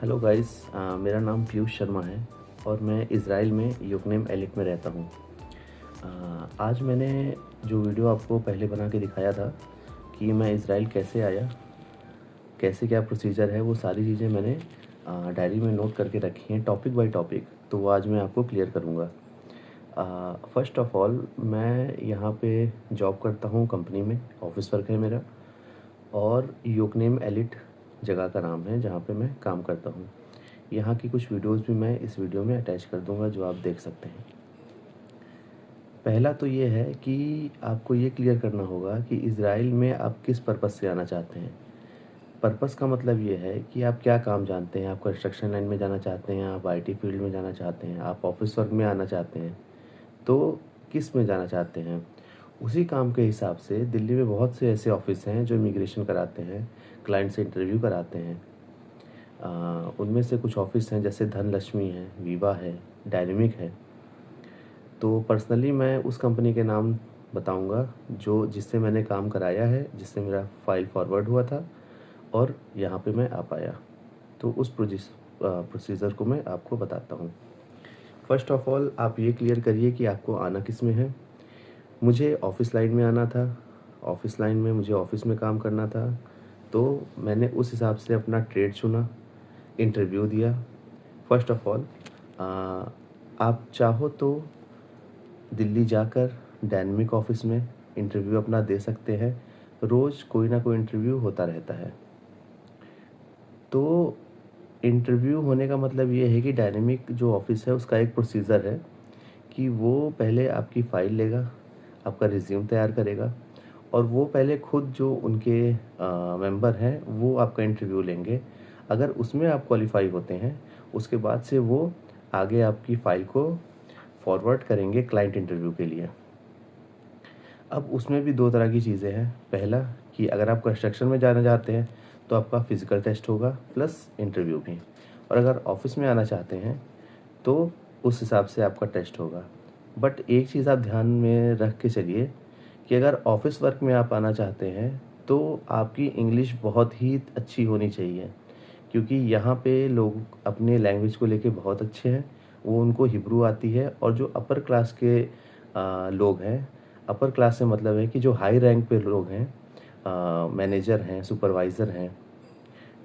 Hello guys, मेरा नाम पीयूष शर्मा है और मैं इज़राइल में योकनेम एलिट में रहता हूँ। आज मैंने जो वीडियो आपको पहले बना के दिखाया था कि मैं इज़राइल कैसे आया, कैसे क्या प्रोसीजर है, वो सारी चीज़ें मैंने डायरी में नोट करके रखी हैं टॉपिक बाय टॉपिक, तो वो आज मैं आपको क्लियर करूँगा। फ़र्स्ट ऑफ़ ऑल मैं यहाँ पे जॉब करता हूँ कंपनी में, ऑफ़िस वर्क है मेरा और योकनेम एलिट जगह का नाम है जहाँ पे मैं काम करता हूँ। यहाँ की कुछ वीडियोस भी मैं इस वीडियो में अटैच कर दूँगा जो आप देख सकते हैं। पहला तो ये है कि आपको ये क्लियर करना होगा कि इज़राइल में आप किस पर्पज़ से आना चाहते हैं। पर्पज़ का मतलब ये है कि आप क्या काम जानते हैं, आप कंस्ट्रक्शन लाइन में जाना चाहते हैं, आप आईटी फील्ड में जाना चाहते हैं, आप ऑफ़िस वर्क में आना चाहते हैं, तो किस में जाना चाहते हैं। उसी काम के हिसाब से दिल्ली में बहुत से ऐसे ऑफ़िस हैं जो इमिग्रेशन कराते हैं, क्लाइंट से इंटरव्यू कराते हैं। उनमें से कुछ ऑफ़िस हैं जैसे धनलक्ष्मी है, वीवा है, डायनेमिक है। तो पर्सनली मैं उस कंपनी के नाम बताऊंगा जो जिससे मैंने काम कराया है, जिससे मेरा फ़ाइल फॉरवर्ड हुआ था और यहाँ पे मैं आ पाया। तो उस प्रोसीजर को मैं आपको बताता हूँ। फ़र्स्ट ऑफ़ ऑल आप ये क्लियर करिए कि आपको आना किस में है। मुझे ऑफ़िस लाइन में आना था, ऑफ़िस लाइन में मुझे ऑफ़िस में काम करना था, तो मैंने उस हिसाब से अपना ट्रेड चुना, इंटरव्यू दिया। फ़र्स्ट ऑफ़ ऑल आप चाहो तो दिल्ली जाकर डायनेमिक ऑफ़िस में इंटरव्यू अपना दे सकते हैं। रोज़ कोई ना कोई इंटरव्यू होता रहता है। तो इंटरव्यू होने का मतलब ये है कि डायनेमिक जो ऑफ़िस है उसका एक प्रोसीजर है कि वो पहले आपकी फ़ाइल लेगा, आपका रिज़्यूम तैयार करेगा और वो पहले खुद जो उनके मेंबर हैं वो आपका इंटरव्यू लेंगे। अगर उसमें आप क्वालीफ़ाई होते हैं, उसके बाद से वो आगे आपकी फ़ाइल को फॉरवर्ड करेंगे क्लाइंट इंटरव्यू के लिए। अब उसमें भी 2 तरह की चीज़ें हैं। पहला कि अगर आप कंस्ट्रक्शन में जाना चाहते हैं, तो आपका फ़िज़िकल टेस्ट होगा प्लस इंटरव्यू भी। और अगर ऑफ़िस में आना चाहते हैं, तो उस हिसाब से आपका टेस्ट होगा। बट एक चीज़ आप ध्यान में रख के चलिए कि अगर ऑफ़िस वर्क में आप आना चाहते हैं, तो आपकी इंग्लिश बहुत ही अच्छी होनी चाहिए। क्योंकि यहाँ पे लोग अपने लैंग्वेज को लेके बहुत अच्छे हैं। वो उनको हिब्रू आती है और जो अपर क्लास के लोग हैं, अपर क्लास से मतलब है कि जो हाई रैंक पे लोग हैं, मैनेजर हैं, सुपरवाइज़र हैं,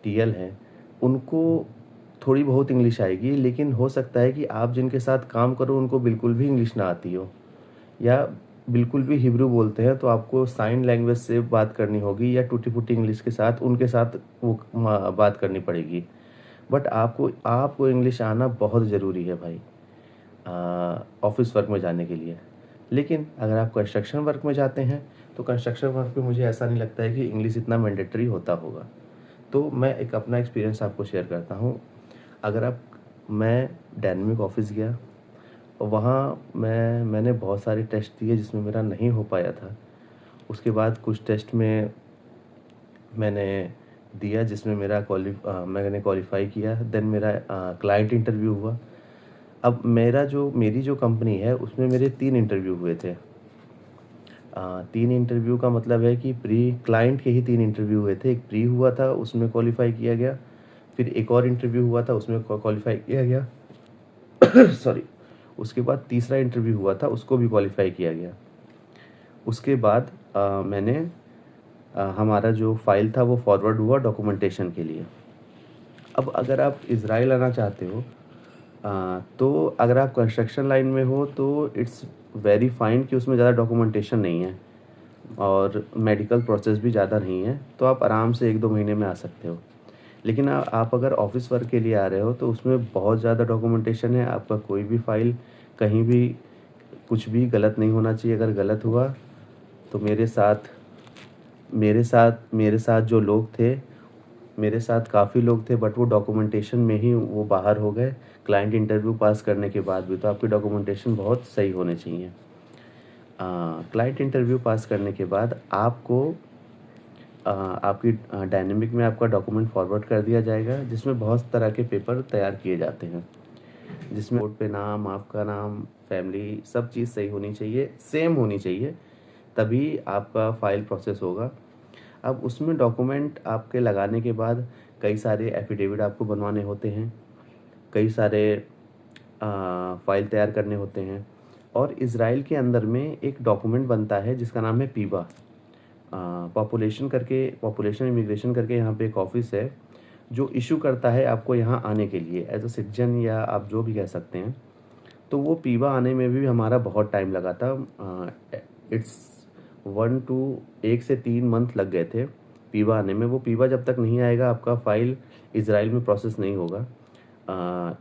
टीएल हैं, उनको थोड़ी बहुत इंग्लिश आएगी, लेकिन हो सकता है कि आप जिनके साथ काम करो उनको बिल्कुल भी इंग्लिश ना आती हो या बिल्कुल भी हिब्रू बोलते हैं, तो आपको साइन लैंग्वेज से बात करनी होगी या टूटी-फूटी इंग्लिश के साथ उनके साथ वो बात करनी पड़ेगी। बट आपको आपको इंग्लिश आना बहुत ज़रूरी है भाई, ऑफ़िस वर्क में जाने के लिए। लेकिन अगर आप कंस्ट्रक्शन वर्क में जाते हैं, तो कंस्ट्रक्शन वर्क में मुझे ऐसा नहीं लगता है कि इंग्लिश इतना मैंडेटरी होता होगा। तो मैं एक अपना एक्सपीरियंस आपको शेयर करता हूँ। अगर आप मैं डायनेमिक ऑफ़िस गया, वहाँ मैंने बहुत सारे टेस्ट दिए जिसमें मेरा नहीं हो पाया था। उसके बाद कुछ टेस्ट में मैंने दिया जिसमें मैंने क्वालीफ़ाई किया। देन मेरा क्लाइंट इंटरव्यू हुआ। अब मेरी जो कंपनी है उसमें मेरे 3 इंटरव्यू हुए थे। 3 इंटरव्यू का मतलब है कि प्री क्लाइंट के ही 3 इंटरव्यू हुए थे। एक प्री हुआ था, उसमें क्वालीफ़ाई किया गया। फिर एक और इंटरव्यू हुआ था, उसमें क्वालीफ़ाई किया गया। सॉरी। उसके बाद तीसरा इंटरव्यू हुआ था, उसको भी क्वालीफ़ाई किया गया। उसके बाद हमारा जो फ़ाइल था वो फॉरवर्ड हुआ डॉक्यूमेंटेशन के लिए। अब अगर आप इज़राइल आना चाहते हो, तो अगर आप कंस्ट्रक्शन लाइन में हो तो इट्स वेरी फाइन कि उसमें ज़्यादा डॉक्यूमेंटेशन नहीं है और मेडिकल प्रोसेस भी ज़्यादा नहीं है, तो आप आराम से 1-2 महीने में आ सकते हो। लेकिन आप अगर ऑफ़िस वर्क के लिए आ रहे हो तो उसमें बहुत ज़्यादा डॉक्यूमेंटेशन है। आपका कोई भी फ़ाइल कहीं भी कुछ भी गलत नहीं होना चाहिए। अगर गलत हुआ तो मेरे साथ जो लोग थे, मेरे साथ काफ़ी लोग थे, बट वो डॉक्यूमेंटेशन में ही वो बाहर हो गए। क्लाइंट इंटरव्यू पास करने के बाद भी, तो आपकी डॉक्यूमेंटेशन बहुत सही होने चाहिए। क्लाइंट इंटरव्यू पास करने के बाद आपकी डायनेमिक में आपका डॉक्यूमेंट फॉरवर्ड कर दिया जाएगा, जिसमें बहुत तरह के पेपर तैयार किए जाते हैं, जिसमें बोर्ड पे नाम, आपका नाम, फैमिली, सब चीज़ सही होनी चाहिए, सेम होनी चाहिए, तभी आपका फ़ाइल प्रोसेस होगा। अब उसमें डॉक्यूमेंट आपके लगाने के बाद कई सारे एफिडेविट आपको बनवाने होते हैं, कई सारे फ़ाइल तैयार करने होते हैं। और इज़राइल के अंदर में एक डॉक्यूमेंट बनता है जिसका नाम है पीबा। पॉपुलेशन इमिग्रेशन करके यहाँ पे एक ऑफ़िस है जो इशू करता है आपको यहाँ आने के लिए एज़ अ सिटीजन, या आप जो भी कह सकते हैं। तो वो पीबा आने में भी हमारा बहुत टाइम लगा था। इट्स 1 से 3 मंथ लग गए थे पीबा आने में। वो पीबा जब तक नहीं आएगा आपका फ़ाइल इज़राइल में प्रोसेस नहीं होगा।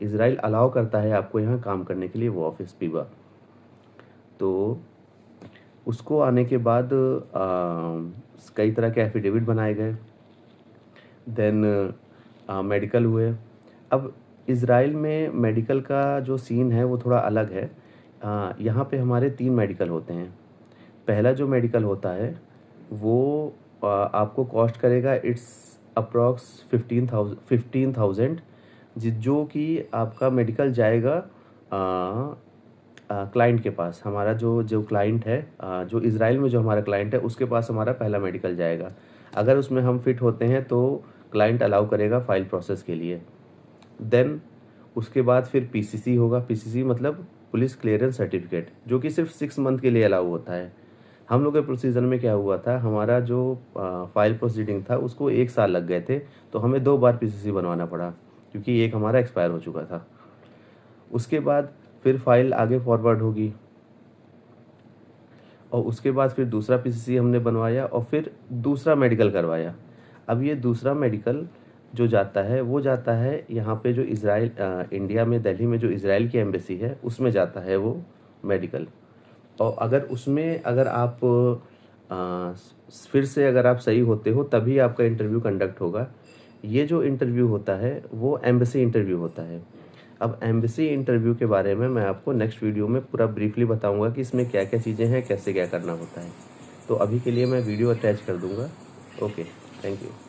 इज़राइल अलाउ करता है आपको यहाँ काम करने के लिए वो ऑफ़िस पीबा। तो उसको आने के बाद कई तरह के एफिडेविट बनाए गए, देन मेडिकल हुए। अब इज़राइल में मेडिकल का जो सीन है वो थोड़ा अलग है। यहाँ पे हमारे 3 मेडिकल होते हैं। पहला जो मेडिकल होता है वो आपको कॉस्ट करेगा, इट्स अप्रॉक्स 15,000 जो कि आपका मेडिकल जाएगा क्लाइंट के पास। हमारा जो क्लाइंट है, जो इज़राइल में जो हमारा क्लाइंट है उसके पास हमारा पहला मेडिकल जाएगा। अगर उसमें हम फिट होते हैं तो क्लाइंट अलाउ करेगा फ़ाइल प्रोसेस के लिए। देन उसके बाद फिर पीसीसी होगा। पीसीसी मतलब पुलिस क्लियरेंस सर्टिफिकेट, जो कि सिर्फ 6 मंथ के लिए अलाउ होता है। हम लोग के प्रोसीजर में क्या हुआ था, हमारा जो फाइल प्रोसीडिंग था उसको 1 साल लग गए थे, तो हमें 2 बार पीसीसी बनवाना पड़ा क्योंकि एक हमारा एक्सपायर हो चुका था। उसके बाद फिर फाइल आगे फॉरवर्ड होगी और उसके बाद फिर दूसरा पीसीसी हमने बनवाया और फिर दूसरा मेडिकल करवाया। अब ये दूसरा मेडिकल जो जाता है वो जाता है यहाँ पे जो इंडिया में दिल्ली में जो इज़राइल की एम्बेसी है उसमें जाता है वो मेडिकल। और अगर आप फिर से अगर आप सही होते हो तभी आपका इंटरव्यू कंडक्ट होगा। ये जो इंटरव्यू होता है वो एम्बेसी इंटरव्यू होता है। अब एम्बेसी इंटरव्यू के बारे में मैं आपको नेक्स्ट वीडियो में पूरा ब्रीफली बताऊंगा कि इसमें क्या क्या चीज़ें हैं, कैसे क्या करना होता है। तो अभी के लिए मैं वीडियो अटैच कर दूंगा। Okay, thank you.